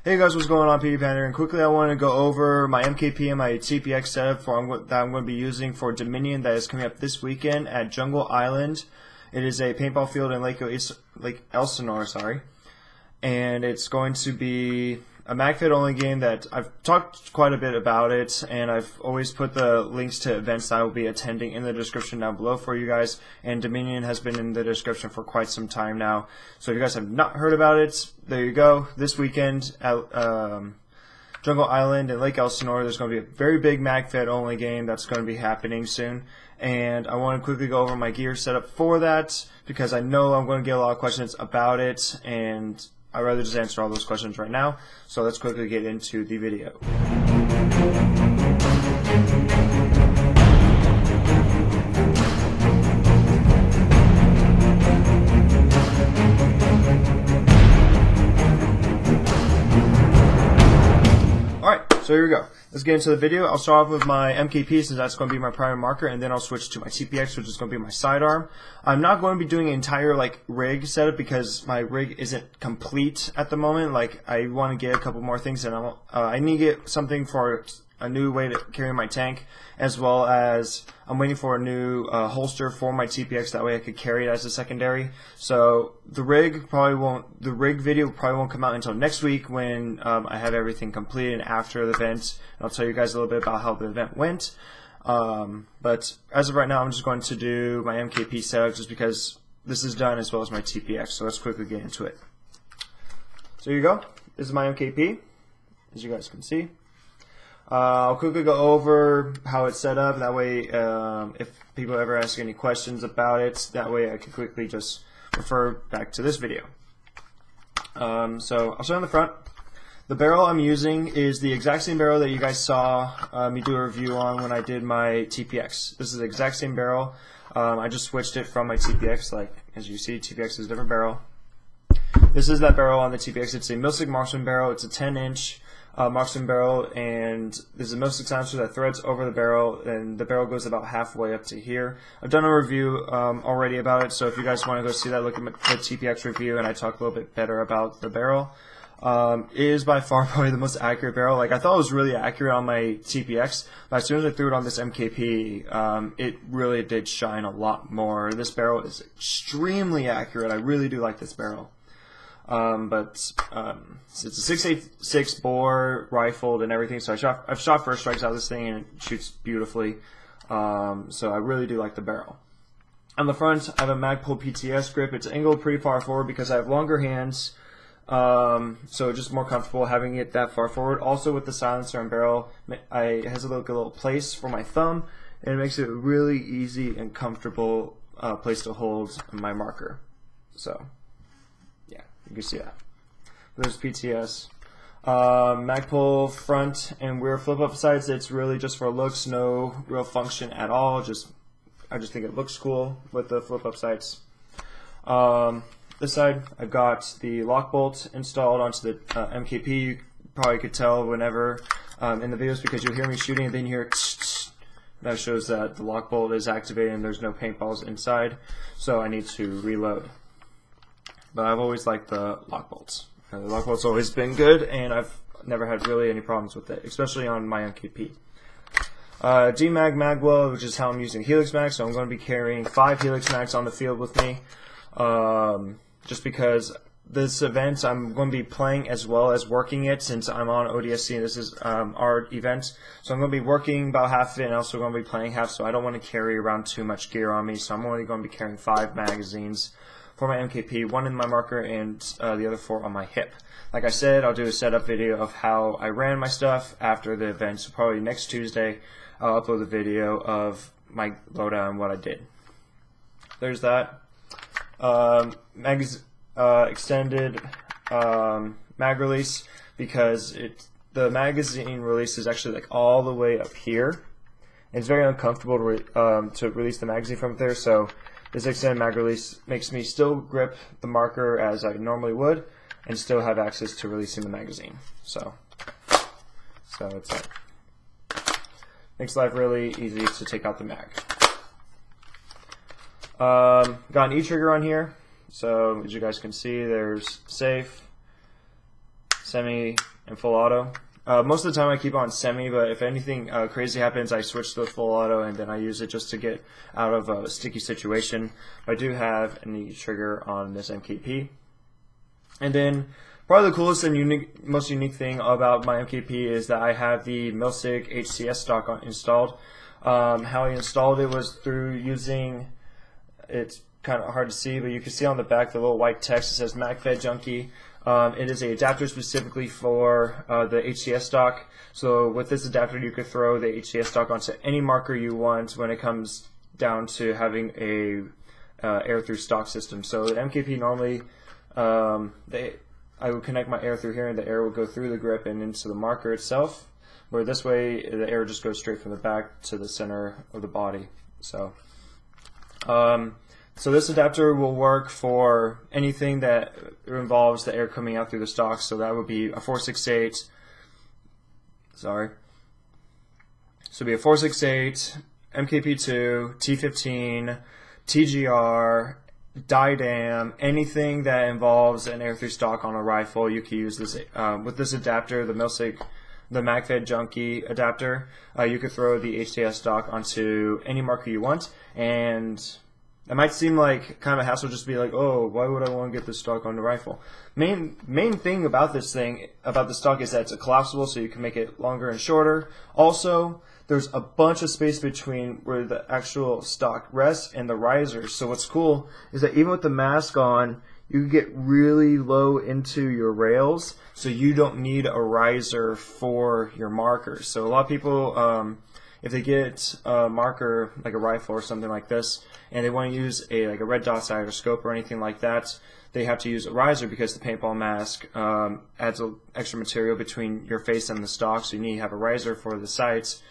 Hey guys, what's going on? PvPanda, and quickly I want to go over my MKP and my TiPX setup that I'm going to be using for Dominion that is coming up this weekend at Jungle Island. It is a paintball field in Lake Elsinore, and it's going to be a MagFit only game that I've talked quite a bit about it, and I've always put the links to events that I will be attending in the description down below for you guys, and Dominion has been in the description for quite some time now. So if you guys have not heard about it, there you go. This weekend at Jungle Island in Lake Elsinore, there's going to be a very big MagFit only game that's going to be happening soon, and I want to quickly go over my gear setup for that because I know I'm going to get a lot of questions about it, and I'd rather just answer all those questions right now. So let's quickly get into the video. Alright, so here we go. Let's get into the video. I'll start off with my MKP since that's going to be my primary marker, and then I'll switch to my TiPX, which is going to be my sidearm. I'm not going to be doing an entire rig setup because my rig isn't complete at the moment. I want to get a couple more things, and I need to get something for a new way to carry my tank, as well as I'm waiting for a new holster for my TiPX. That way I could carry it as a secondary. So the rig video probably won't come out until next week when I have everything completed after the event. And I'll tell you guys a little bit about how the event went. But as of right now, I'm just going to do my MKP setup just because this is done, as well as my TiPX. So let's quickly get into it. So here you go. This is my MKP, as you guys can see. I'll quickly go over how it's set up. That way, if people ever ask any questions about it, that way I can quickly just refer back to this video. So I'll start on the front. The barrel I'm using is the exact same barrel that you guys saw me do a review on when I did my TiPX. This is the exact same barrel. I just switched it from my TiPX. As you see, TiPX is a different barrel. This is that barrel on the TiPX. It's a Milsic Marksman barrel. It's a 10-inch Marksman barrel, and this is a Milsic silencer that threads over the barrel, and the barrel goes about halfway up to here. I've done a review already about it, so if you guys want to go see that, look at the TiPX review, and I talk a little bit better about the barrel. It is by far probably the most accurate barrel. I thought it was really accurate on my TiPX, but as soon as I threw it on this MKP, it really did shine a lot more. This barrel is extremely accurate. I really do like this barrel. It's a 6.86 bore, rifled, and everything. So I've shot first strikes out of this thing, and it shoots beautifully. So I really do like the barrel. On the front, I have a Magpul PTS grip. It's angled pretty far forward because I have longer hands. So it's just more comfortable having it that far forward. Also, with the silencer and barrel, it has a little place for my thumb, and it makes it a really easy and comfortable place to hold my marker. So yeah, you can see that. There's PTS. Magpul front and rear flip-up sides, it's really just for looks, no real function at all. I just think it looks cool with the flip-up sights. This side, I've got the lock bolt installed onto the MKP. You probably could tell whenever in the videos because you'll hear me shooting and then you hear that shows that the lock bolt is activated and there's no paintballs inside, so I need to reload. But I've always liked the lock bolts. The lock bolt's always been good, and I've never had really any problems with it, especially on my MKP. G-Mag Magwell, which is how I'm using Helix Mag, so I'm going to be carrying 5 Helix Mags on the field with me. Just because this event I'm going to be playing as well as working it, since I'm on ODSC and this is our event. So I'm going to be working about half of it and also going to be playing half, so I don't want to carry around too much gear on me. So I'm only going to be carrying 5 magazines for my MKP, 1 in my marker and the other 4 on my hip. Like I said, I'll do a setup video of how I ran my stuff after the event, so probably next Tuesday I'll upload a video of my loadout and what I did. There's that. Extended mag release, because the magazine release is actually all the way up here. It's very uncomfortable to release the magazine from there, so this extended mag release makes me still grip the marker as I normally would and still have access to releasing the magazine. So it's makes life really easy to take out the mag. Got an E-trigger on here, so as you guys can see, there's safe, semi, and full auto. Most of the time I keep on semi, but if anything crazy happens, I switch to full auto and then I use it just to get out of a sticky situation. I do have a knee trigger on this MKP. And then probably the coolest and most unique thing about my MKP is that I have the MFOG HCS stock installed. How I installed it was through using, it's kind of hard to see, but you can see on the back the little white text that says MKP Junkie. It is an adapter specifically for the HCS stock. So with this adapter, you could throw the HCS stock onto any marker you want when it comes down to having a air through stock system. So the MKP normally, I would connect my air through here, and the air would go through the grip and into the marker itself. Where this way, the air just goes straight from the back to the center of the body. So. So this adapter will work for anything that involves the air coming out through the stock. So that would be a 468. Sorry. So it'd be a 468, MKP2, T15, TGR, DIDAM, anything that involves an air through stock on a rifle. You can use this with this adapter, the MKP Junkie adapter. You could throw the HCS stock onto any marker you want, and it might seem like kind of a hassle just to be like, oh, why would I want to get this stock on the rifle? Main thing about this stock is that it's collapsible, so you can make it longer and shorter. Also, there's a bunch of space between where the actual stock rests and the riser. So what's cool is that even with the mask on, you can get really low into your rails, so you don't need a riser for your markers. So a lot of people, if they get a marker like a rifle or something like this, and they want to use a red dot sight or scope or anything like that, they have to use a riser because the paintball mask adds extra material between your face and the stock, so you need to have a riser for the sights.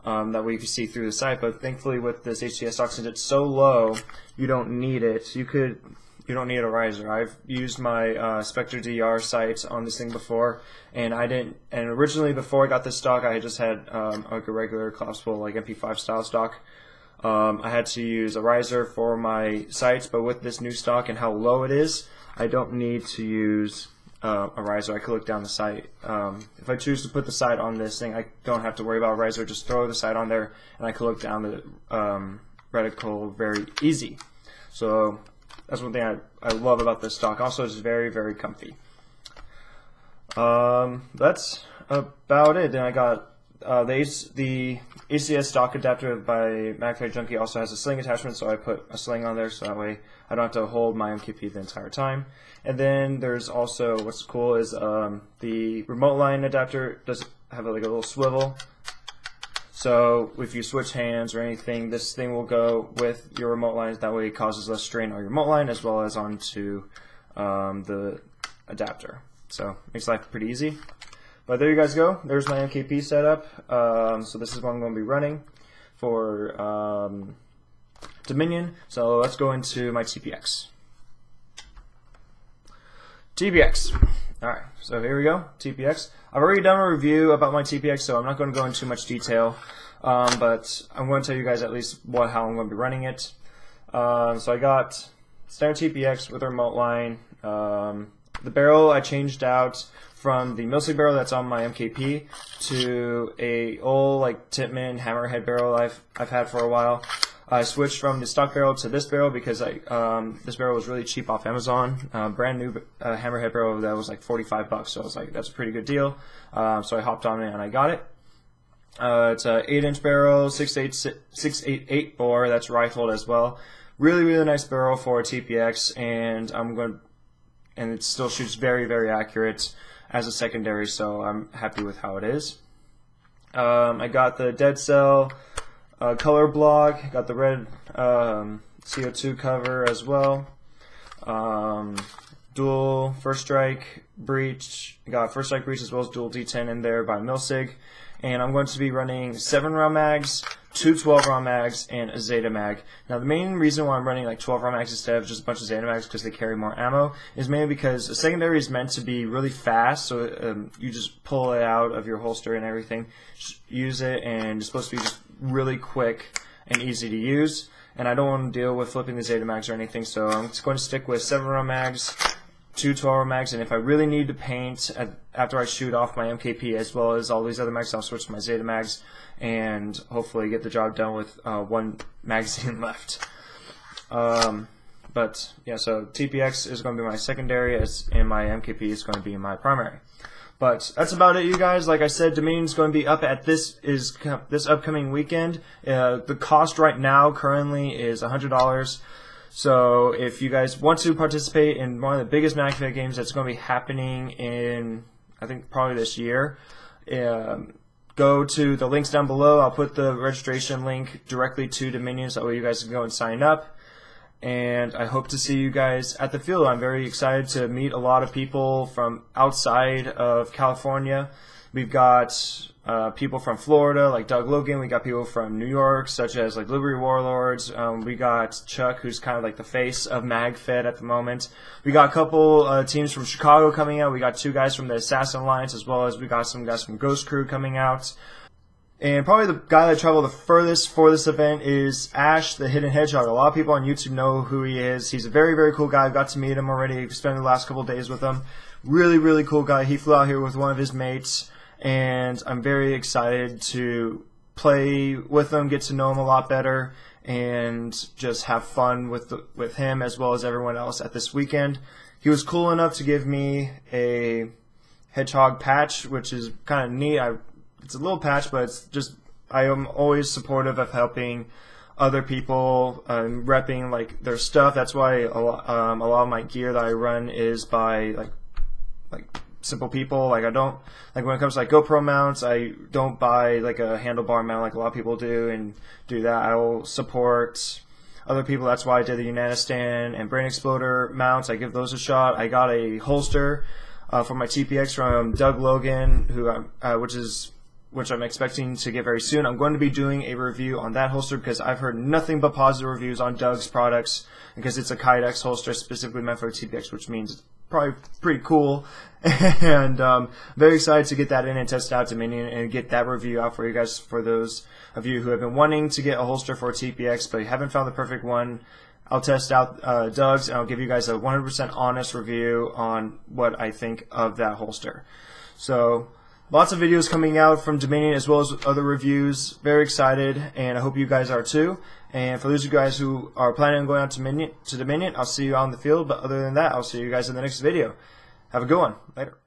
That way you can see through the sight. But thankfully with this HCS stock, since it's so low, you don't need it. You don't need a riser. I've used my Spectre DR sights on this thing before, and I didn't. And originally, before I got this stock, I just had like a regular collapsible MP5 style stock. I had to use a riser for my sights, but with this new stock and how low it is, I don't need to use a riser. I can look down the sight. If I choose to put the sight on this thing, I don't have to worry about a riser. Just throw the sight on there, and I can look down the reticle very easy. So that's one thing I love about this stock. Also, it's very, very comfy. That's about it. Then I got the HCS stock adapter by MKP Junkie also has a sling attachment, so I put a sling on there so that way I don't have to hold my MKP the entire time. And then there's also, what's cool is the remote line adapter does have like a little swivel. So if you switch hands or anything, this thing will go with your remote lines. That way it causes less strain on your remote line as well as onto the adapter. So makes life pretty easy. But there you guys go. There's my MKP setup. So this is what I'm going to be running for Dominion. So let's go into my TiPX. TiPX. Alright, so here we go, TiPX. I've already done a review about my TiPX, so I'm not going to go into too much detail, but I'm going to tell you guys at least how I'm going to be running it. So I got standard TiPX with a remote line. The barrel I changed out from the MFOG barrel that's on my MKP to a old Tippmann hammerhead barrel I've had for a while. I switched from the stock barrel to this barrel because this barrel was really cheap off Amazon. Brand new hammerhead barrel that was like $45, so I was like, that's a pretty good deal. So I hopped on it and I got it. It's a 8-inch barrel, 688 bore. That's rifled as well. Really, really nice barrel for a TiPX, and it still shoots very, very accurate as a secondary. So I'm happy with how it is. I got the dead cell color block, got the red CO2 cover as well. Dual first strike breech, got first strike breech as well as dual D10 in there by MFOG. And I'm going to be running 7-round mags, 2 12-round mags, and a Zeta mag. Now the main reason why I'm running 12-round mags instead of just a bunch of Zeta mags because they carry more ammo is mainly because a secondary is meant to be really fast, so you just pull it out of your holster and everything, just use it, and it's supposed to be just really quick and easy to use. And I don't want to deal with flipping the Zeta mags or anything, so I'm just going to stick with 7-round mags 2 12 mags, and if I really need to paint after I shoot off my MKP as well as all these other mags, I'll switch to my Zeta mags and hopefully get the job done with 1 magazine left. But yeah, so TiPX is going to be my secondary, and my MKP is going to be my primary. But that's about it, you guys. Like I said, Dominion is going to be up at this upcoming weekend. The cost right now currently is $100. So if you guys want to participate in one of the biggest MFOG games that's going to be happening in, I think, probably this year, go to the links down below. I'll put the registration link directly to Dominion so you guys can go and sign up. And I hope to see you guys at the field. I'm very excited to meet a lot of people from outside of California. We've got people from Florida, like Doug Logan. We got people from New York, such as like Liberty Warlords. We got Chuck, who's kind of like the face of MagFed at the moment. We got a couple teams from Chicago coming out. We got 2 guys from the Assassin Alliance, as well as we got some guys from Ghost Crew coming out. And probably the guy that traveled the furthest for this event is Ash, the Hidden Hedgehog. A lot of people on YouTube know who he is. He's a very, very cool guy. I've got to meet him already. Spent the last couple of days with him. Really, really cool guy. He flew out here with one of his mates, and I'm very excited to play with him, get to know him a lot better, and just have fun with him as well as everyone else at this weekend. He was cool enough to give me a hedgehog patch, which is kind of neat. It's a little patch, but it's just, I am always supportive of helping other people, repping like their stuff. That's why a lot of my gear that I run is by like simple people. Like I don't, like when it comes to like GoPro mounts, I don't buy like a handlebar mount like a lot of people do and do that. I will support other people. That's why I did the Unanistan and Brain Exploder mounts. I give those a shot. I got a holster for my TiPX from Doug Logan, which I'm expecting to get very soon. I'm going to be doing a review on that holster because I've heard nothing but positive reviews on Doug's products because it's a TiPX holster specifically meant for TiPX, which means it's probably pretty cool. And very excited to get that in and test it out Dominion and get that review out for you guys, for those of you who have been wanting to get a holster for TiPX but you haven't found the perfect one. I'll test out Doug's and I'll give you guys a 100% honest review on what I think of that holster. So lots of videos coming out from Dominion as well as other reviews. Very excited, and I hope you guys are too. And for those of you guys who are planning on going out to Dominion, I'll see you out in the field. But other than that, I'll see you guys in the next video. Have a good one. Later.